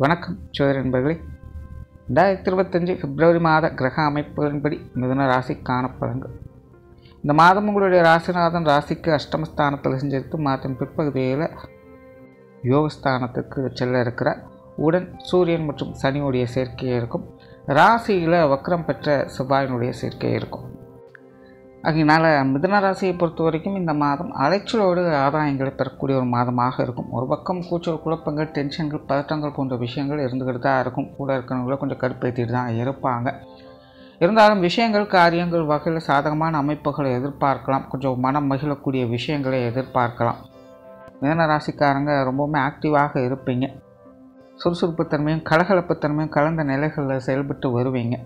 வணக்கம் சோதர நண்பர்களே. 2025 பிப்ரவரி மாத கிரக அமைப்புகளின்படி மிதுன ராசி காணப்பலன்கள். இந்த மாதம் உங்களுடைய ராசிநாதன் ராசிக்கு அஷ்டமஸ்தானத்தில் செஞ்சிருக்கு. மாதம் பிற்பகுதியில் யோகஸ்தானத்துக்கு செல்ல இருக்கிற உடன் சூரியன் மற்றும் சனியுடைய சேர்க்கை இருக்கும். ராசியில் வக்ரம் பெற்ற செவ்வாயினுடைய சேர்க்கை இருக்கும். அதனால் மிதுன ராசியை பொறுத்த வரைக்கும் இந்த மாதம் அலைச்சலோடு ஆதாயங்களை பெறக்கூடிய ஒரு மாதமாக இருக்கும். ஒரு பக்கம் கூச்சல், குழப்பங்கள், டென்ஷன்கள், பதட்டங்கள் போன்ற விஷயங்கள் இருந்துக்கிட்டு தான் இருக்கும். கூட இருக்கிறவங்கள கொஞ்சம் கடுப்பேற்றிட்டு தான் இருப்பாங்க. இருந்தாலும் விஷயங்கள், காரியங்கள் வகையில் சாதகமான அமைப்புகளை எதிர்பார்க்கலாம். கொஞ்சம் மனம் மகிழக்கூடிய விஷயங்களை எதிர்பார்க்கலாம். மிதுன ராசிக்காரங்க ரொம்பவுமே ஆக்டிவாக இருப்பீங்க. சுறுசுறுப்புத்தன்மையும் கலகலப்புத்தன்மையும் கலந்த நிலைகளில் செயல்பட்டு வருவீங்க.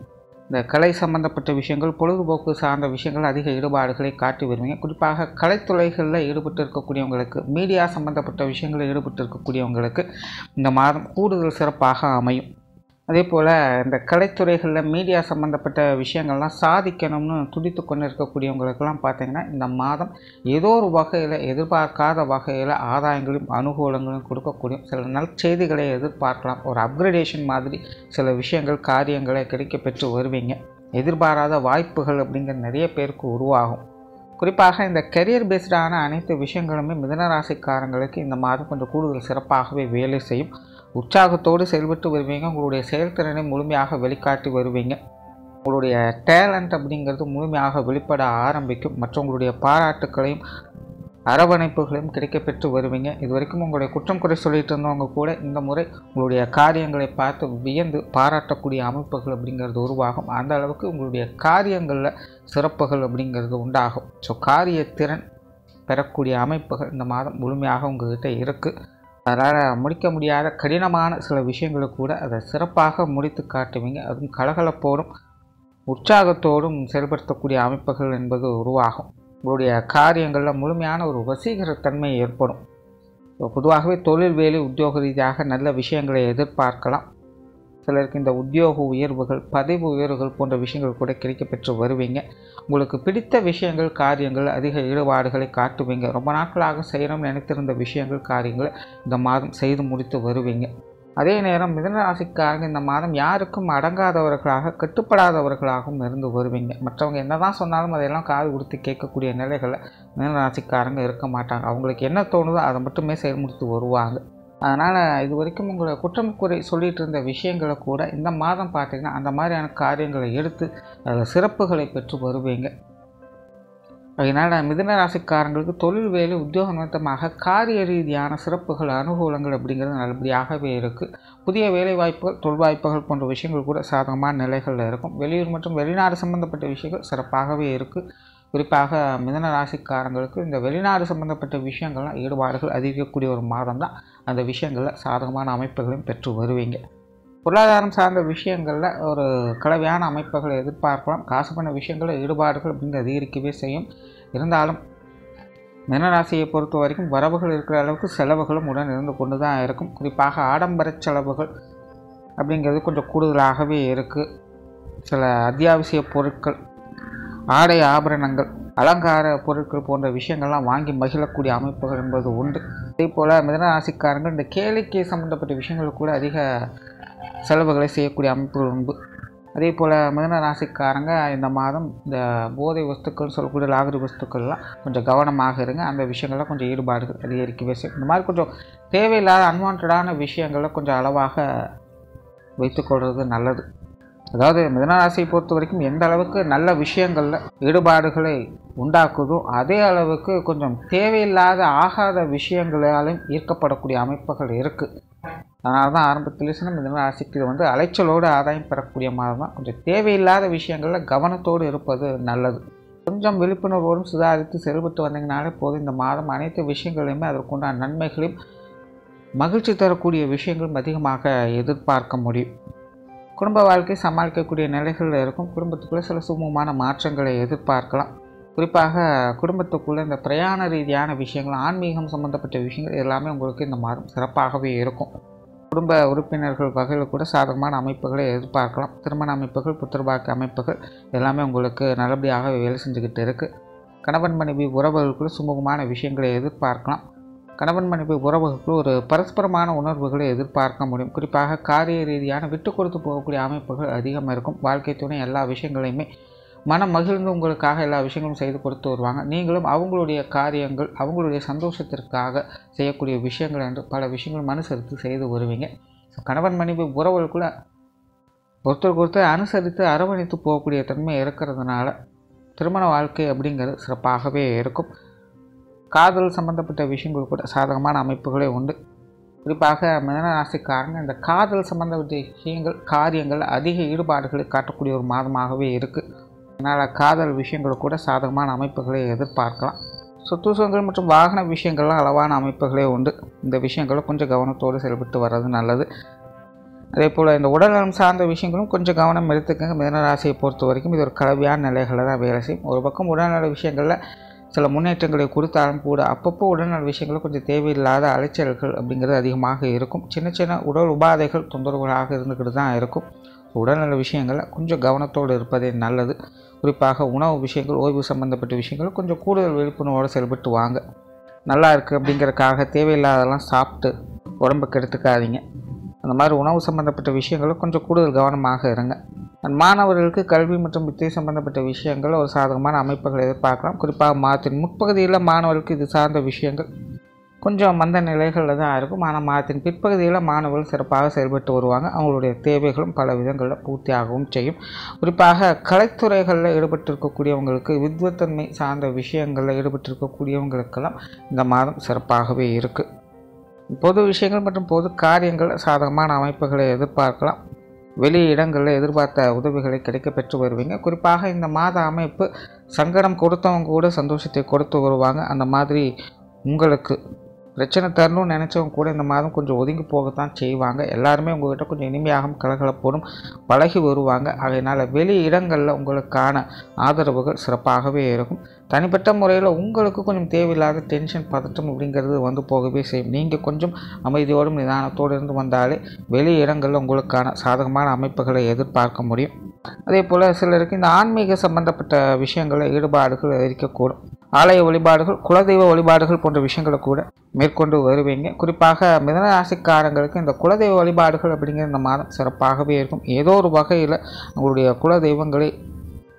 இந்த கலை சம்பந்தப்பட்ட விஷயங்கள், பொழுதுபோக்கு சார்ந்த விஷயங்கள் அதிக ஈடுபாடுகளை காட்டி வருவீங்க. குறிப்பாக கலைத்துறைகளில் ஈடுபட்டு இருக்கக்கூடியவங்களுக்கு, மீடியா சம்பந்தப்பட்ட விஷயங்களில் ஈடுபட்டு இருக்கக்கூடியவங்களுக்கு இந்த மாதம் கூடுதல் சிறப்பாக அமையும். அதே போல் இந்த கலைத்துறைகளில் மீடியா சம்மந்தப்பட்ட விஷயங்கள்லாம் சாதிக்கணும்னு துடித்து கொண்டு இருக்கக்கூடியவங்களுக்கெல்லாம் பார்த்திங்கன்னா இந்த மாதம் ஏதோ ஒரு வகையில், எதிர்பார்க்காத வகையில் ஆதாயங்களையும் அனுகூலங்களும் கொடுக்கக்கூடிய சில நற்செய்திகளை எதிர்பார்க்கலாம். ஒரு அப்கிரேடேஷன் மாதிரி சில விஷயங்கள், காரியங்களை கிடைக்கப்பெற்று வருவீங்க. எதிர்பாராத வாய்ப்புகள் அப்படிங்கிற நிறைய பேருக்கு உருவாகும். குறிப்பாக இந்த கெரியர் பேஸ்டான அனைத்து விஷயங்களுமே மிதுன ராசிக்காரங்களுக்கு இந்த மாதம் கொஞ்சம் கூடுதல் சிறப்பாகவே வேலை செய்யும். உற்சாகத்தோடு செயல்பட்டு வருவீங்க. உங்களுடைய செயல்திறனை முழுமையாக வெளிக்காட்டி வருவீங்க. உங்களுடைய டேலண்ட் அப்படிங்கிறது முழுமையாக வெளிப்பட ஆரம்பிக்கும். மற்றவங்களுடைய பாராட்டுக்களையும் அரவணைப்புகளையும் கிடைக்கப்பெற்று வருவீங்க. இது வரைக்கும் உங்களுடைய குற்றம் குறை சொல்லிட்டு இருந்தவங்க கூட இந்த முறை உங்களுடைய காரியங்களை பார்த்து வியந்து பாராட்டக்கூடிய அமைப்புகள் அப்படிங்கிறது உருவாகும். அந்த அளவுக்கு உங்களுடைய காரியங்களில் சிறப்புகள் அப்படிங்கிறது உண்டாகும். ஸோ காரியத்திறன் பெறக்கூடிய அமைப்புகள் இந்த மாதம் முழுமையாக உங்கள்கிட்ட இருக்குது. அதனால் முடிக்க முடியாத கடினமான சில விஷயங்களை கூட அதை சிறப்பாக முடித்து காட்டுவீங்க. அதுவும் கலகலப்போடும் உற்சாகத்தோடும் செயல்படுத்தக்கூடிய அமைப்புகள் என்பது உருவாகும். உங்களுடைய காரியங்களில் முழுமையான ஒரு வசீகரத்தன்மை ஏற்படும். பொதுவாகவே தொழில், வேலை, உத்தியோக ரீதியாக நல்ல விஷயங்களை எதிர்பார்க்கலாம். சிலருக்கு இந்த உத்தியோக உயர்வுகள், பதவி உயர்வுகள் போன்ற விஷயங்கள் கூட கிடைக்கப்பெற்று வருவீங்க. உங்களுக்கு பிடித்த விஷயங்கள், காரியங்கள் அதிக ஈடுபாடுகளை காட்டுவீங்க. ரொம்ப நாட்களாக செய்யணும்னு நினைத்திருந்த விஷயங்கள், காரியங்களை இந்த மாதம் செய்து முடித்து வருவீங்க. அதே நேரம் மிதுன ராசிக்காரங்க இந்த மாதம் யாருக்கும் அடங்காதவர்களாக, கட்டுப்படாதவர்களாகவும் இருந்து வருவீங்க. மற்றவங்க என்ன தான் சொன்னாலும் அதையெல்லாம் காது கொடுத்து கேட்கக்கூடிய நிலைகளில் மிதுன ராசிக்காரங்க இருக்க மாட்டாங்க. அவங்களுக்கு என்ன தோணுதோ அதை மட்டுமே செயல்முடித்து வருவாங்க. அதனால் இது வரைக்கும் உங்களை குற்றம் குறை சொல்லிகிட்டு இருந்த விஷயங்களை கூட இந்த மாதம் பார்த்திங்கன்னா அந்த மாதிரியான காரியங்களை எடுத்து அதில் சிறப்புகளை பெற்று வருவீங்க. அதனால் மிதுன ராசிக்காரங்களுக்கு தொழில், வேலை, உத்தியோக நிமித்தமாக காரிய ரீதியான சிறப்புகள், அனுகூலங்கள் அப்படிங்கிறது நல்லபடியாகவே இருக்குது. புதிய வேலை வாய்ப்புகள், தொழில் வாய்ப்புகள் போன்ற விஷயங்கள் கூட சாதகமான நிலைகளில் இருக்கும். வெளியூர் மற்றும் வெளிநாடு சம்பந்தப்பட்ட விஷயங்கள் சிறப்பாகவே இருக்குது. குறிப்பாக மிதுன ராசிக்காரங்களுக்கு இந்த வெளிநாடு சம்பந்தப்பட்ட விஷயங்கள்லாம் ஈடுபாடுகள் அதிகரிக்கக்கூடிய ஒரு மாதம் தான். அந்த விஷயங்களில் சாதகமான அமைப்புகளையும் பெற்று வருவீங்க. பொருளாதாரம் சார்ந்த விஷயங்களில் ஒரு கலவையான அமைப்புகளை எதிர்பார்க்கலாம். காசு பண்ண விஷயங்களில் ஈடுபாடுகள் அப்படிங்கிறது அதிகரிக்கவே செய்யும். இருந்தாலும் மிதுன ராசியை பொறுத்த வரைக்கும் வரவுகள் இருக்கிற அளவுக்கு செலவுகளும் உடன் இருந்து கொண்டு தான் இருக்கும். குறிப்பாக ஆடம்பர செலவுகள் அப்படிங்கிறது கொஞ்சம் கூடுதலாகவே இருக்குது. சில அத்தியாவசிய பொருட்கள், ஆடை ஆபரணங்கள், அலங்கார பொருட்கள் போன்ற விஷயங்கள்லாம் வாங்கி மகிழக்கூடிய அமைப்புகள் என்பது உண்டு. அதே போல் மிதுன ராசிக்காரங்கள் இந்த கேளிக்கை சம்பந்தப்பட்ட விஷயங்கள் கூட அதிக செலவுகளை செய்யக்கூடிய அமைப்புகள் உண்டு. அதே போல் மிதுன ராசிக்காரங்க இந்த மாதம் இந்த போதை வஸ்துக்கள் சொல்லக்கூடிய லாகரி வஸ்துக்கள்லாம் கொஞ்சம் கவனமாக இருங்க. அந்த விஷயங்கள்லாம் கொஞ்சம் ஈடுபாடுகள் அதிகரிக்கவே செய்யும். இந்த மாதிரி கொஞ்சம் தேவையில்லாத அன்வான்டான விஷயங்களை கொஞ்சம் அளவாக வைத்துக்கொள்வது நல்லது. அதாவது மிதுன ராசியை பொறுத்த வரைக்கும் எந்த அளவுக்கு நல்ல விஷயங்களில் ஈடுபாடுகளை உண்டாக்குதோ அதே அளவுக்கு கொஞ்சம் தேவையில்லாத ஆகாத விஷயங்களாலும் ஈர்க்கப்படக்கூடிய அமைப்புகள் இருக்குது. அதனால தான் ஆரம்பத்தில் சொன்ன மிதுன ராசிக்கு இது அலைச்சலோடு ஆதாயம் பெறக்கூடிய மாதம் தான். கொஞ்சம் தேவையில்லாத விஷயங்களில் கவனத்தோடு இருப்பது நல்லது. கொஞ்சம் விழிப்புணர்வோடும் சுதாரித்து செயல்பட்டு வந்தீங்கனாலே போதும். இந்த மாதம் அனைத்து விஷயங்களையுமே அதற்குண்டான நன்மைகளையும் மகிழ்ச்சி தரக்கூடிய விஷயங்களும் அதிகமாக எதிர்பார்க்க முடியும். குடும்ப வாழ்க்கை சமாளிக்கக்கூடிய நிலைகளில் இருக்கும். குடும்பத்துக்குள்ளே சில சுமூகமான மாற்றங்களை எதிர்பார்க்கலாம். குறிப்பாக குடும்பத்துக்குள்ளே இந்த பிரயாண ரீதியான விஷயங்கள், ஆன்மீகம் சம்பந்தப்பட்ட விஷயங்கள் எல்லாமே உங்களுக்கு இந்த மாதம் சிறப்பாகவே இருக்கும். குடும்ப உறுப்பினர்கள் வகையில் கூட சாதகமான அமைப்புகளை எதிர்பார்க்கலாம். திருமண அமைப்புகள், புத்திரபாக்கிய அமைப்புகள் எல்லாமே உங்களுக்கு நல்லபடியாக வேலை செஞ்சுக்கிட்டு இருக்குது. கணவன் மனைவி உறவுகளுக்குள்ள சுமூகமான விஷயங்களை எதிர்பார்க்கலாம். கணவன் மனைவி உறவுகளுக்கு ஒரு பரஸ்பரமான உணர்வுகளை எதிர்பார்க்க முடியும். குறிப்பாக காரிய ரீதியான விட்டு கொடுத்து போகக்கூடிய அமைப்புகள் அதிகமாக இருக்கும். வாழ்க்கை துணை எல்லா விஷயங்களையுமே மனம் மகிழ்ந்து உங்களுக்காக எல்லா விஷயங்களும் செய்து கொடுத்து வருவாங்க. நீங்களும் அவங்களுடைய காரியங்கள், அவங்களுடைய சந்தோஷத்திற்காக செய்யக்கூடிய விஷயங்கள் என்று பல விஷயங்கள் அனுசரித்து செய்து வருவீங்க. கணவன் மனைவி உறவுகளுக்குள்ள ஒருத்தருக்கு ஒருத்தர் அனுசரித்து அரவணைத்து போகக்கூடிய தன்மை இருக்கிறதுனால திருமண வாழ்க்கை அப்படிங்கிறது சிறப்பாகவே இருக்கும். காதல் சம்பந்தப்பட்ட விஷயங்கள் கூட சாதகமான அமைப்புகளே உண்டு. குறிப்பாக மிதுன ராசிக்காரங்க இந்த காதல் சம்பந்தப்பட்ட விஷயங்கள், காரியங்கள் அதிக ஈடுபாடுகளை காட்டக்கூடிய ஒரு மாதமாகவே இருக்குது. அதனால் காதல் விஷயங்கள் கூட சாதகமான அமைப்புகளை எதிர்பார்க்கலாம். சொத்து சுகங்கள் மற்றும் வாகன விஷயங்கள்லாம் அளவான அமைப்புகளே உண்டு. இந்த விஷயங்களும் கொஞ்சம் கவனத்தோடு செயல்பட்டு வர்றது நல்லது. அதே போல் இந்த உடல்நலம் சார்ந்த விஷயங்களும் கொஞ்சம் கவனம் எடுத்துக்கங்க. மிதுன ராசியை பொறுத்த வரைக்கும் இது ஒரு கலவையான நிலைகளை தான் வேலை செய்யும். ஒரு பக்கம் உடல்நல விஷயங்களில் சில முன்னேற்றங்களை கொடுத்தாலும் கூட அப்பப்போ உடல்நல விஷயங்கள் கொஞ்சம் தேவையில்லாத அலைச்சல்கள் அப்படிங்கிறது அதிகமாக இருக்கும். சின்ன சின்ன உடல் உபாதைகள் தொந்தரவுகளாக இருந்துக்கிட்டு தான் இருக்கும். உடல்நல விஷயங்களில் கொஞ்சம் கவனத்தோடு இருப்பதே நல்லது. குறிப்பாக உணவு விஷயங்கள், ஓய்வு சம்பந்தப்பட்ட விஷயங்கள் கொஞ்சம் கூடுதல் விழிப்புணர்வோடு செயல்பட்டு வாங்க. நல்லா இருக்குது அப்படிங்கிறதுக்காக தேவையில்லாதெல்லாம் சாப்பிட்டு உடம்புக்கு எடுத்துக்காதீங்க. அந்த மாதிரி உணவு சம்பந்தப்பட்ட விஷயங்களும் கொஞ்சம் கூடுதல் கவனமாக இருங்க. மாணவர்களுக்கு கல்வி மற்றும் வித்தை சம்பந்தப்பட்ட விஷயங்கள் ஒரு சாதகமான அமைப்புகளை எதிர்பார்க்கலாம். குறிப்பாக மாதத்தின் முற்பகுதியில் மாணவர்களுக்கு இது சார்ந்த விஷயங்கள் கொஞ்சம் மந்த நிலைகளில் தான் இருக்கும். ஆனால் மாதத்தின் பிற்பகுதியில் மாணவர்கள் சிறப்பாக செயல்பட்டு வருவாங்க. அவங்களுடைய தேவைகளும் பல விதங்களில் பூர்த்தியாகவும் செய்யும். குறிப்பாக கலைத்துறைகளில் ஈடுபட்டிருக்கக்கூடியவங்களுக்கு, வித்வத்தன்மை சார்ந்த விஷயங்களில் ஈடுபட்டிருக்கக்கூடியவங்களுக்கெல்லாம் இந்த மாதம் சிறப்பாகவே இருக்குது. பொது விஷயங்கள் மற்றும் பொது காரியங்கள் சாதகமான அமைப்புகளை எதிர்பார்க்கலாம். வெளி இடங்களில் எதிர்பார்த்த உதவிகளை கிடைக்க பெற்று வருவீங்க. குறிப்பாக இந்த மாத அமைப்பு சங்கடம் கொடுத்தவங்க கூட சந்தோஷத்தை கொடுத்து வருவாங்க. அந்த மாதிரி உங்களுக்கு பிரச்சனை தரணும்னு நினச்சவங்க கூட இந்த மாதம் கொஞ்சம் ஒதுங்கி போகத்தான் செய்வாங்க. எல்லாருமே உங்கள்கிட்ட கொஞ்சம் இனிமையாகவும் கலகலப்போடும் பழகி வருவாங்க. அதனால் வெளி இடங்களில் உங்களுக்கான ஆதரவுகள் சிறப்பாகவே இருக்கும். தனிப்பட்ட முறையில் உங்களுக்கு கொஞ்சம் தேவையில்லாத டென்ஷன், பதட்டம் அப்படிங்கிறது வந்து போகவே செய்யும். நீங்கள் கொஞ்சம் அமைதியோடும் நிதானத்தோடு இருந்து வந்தாலே வெளி இடங்களில் உங்களுக்கான சாதகமான அமைப்புகளை எதிர்பார்க்க முடியும். அதே போல் சிலருக்கு இந்த ஆன்மீக சம்பந்தப்பட்ட விஷயங்களில் ஈடுபாடுகள் இருக்கக்கூடும். ஆலய வழிபாடுகள், குலதெய்வ வழிபாடுகள் போன்ற விஷயங்களை கூட மேற்கொண்டு வருவீங்க. குறிப்பாக மிதுன ராசிக்காரங்களுக்கு இந்த குலதெய்வ வழிபாடுகள் அப்படிங்கிற இந்த மாதம் சிறப்பாகவே இருக்கும். ஏதோ ஒரு வகையில் உங்களுடைய குலதெய்வங்களை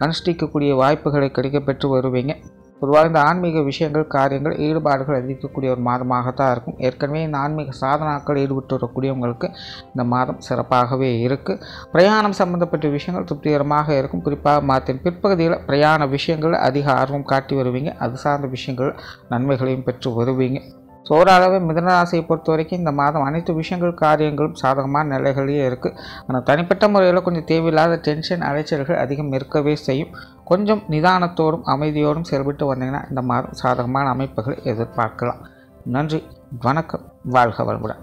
அனுஷ்டிக்கக்கூடிய வாய்ப்புகளை கிடைக்க பெற்று வருவீங்க. பொதுவாக இந்த ஆன்மீக விஷயங்கள், காரியங்கள், ஈடுபாடுகள் அதிகரிக்கக்கூடிய ஒரு மாதமாகத்தான் இருக்கும். ஏற்கனவே இந்த ஆன்மீக சாதனாக்கள் ஈடுபட்டு வரக்கூடியவங்களுக்கு இந்த மாதம் சிறப்பாகவே இருக்குது. பிரயாணம் சம்பந்தப்பட்ட விஷயங்கள் திருப்திகரமாக இருக்கும். குறிப்பாக மாதத்தின் பிற்பகுதியில் பிரயாண விஷயங்கள் அதிக ஆர்வம் காட்டி வருவீங்க. அது சார்ந்த விஷயங்கள் நன்மைகளையும் பெற்று வருவீங்க. ஸோ ஓரளவு மிதுன ராசியை பொறுத்த வரைக்கும் இந்த மாதம் அனைத்து விஷயங்கள், காரியங்களும் சாதகமான நிலைகளையே இருக்குது. ஆனால் தனிப்பட்ட முறையில் கொஞ்சம் தேவையில்லாத டென்ஷன், அலைச்சல்கள் அதிகம் இருக்கவே செய்யும். கொஞ்சம் நிதானத்தோடும் அமைதியோடும் செயல்பட்டு வந்தீங்கன்னா இந்த மாதம் சாதகமான அமைப்புகளை எதிர்பார்க்கலாம். நன்றி, வணக்கம், வாழ்க வளமுடன்.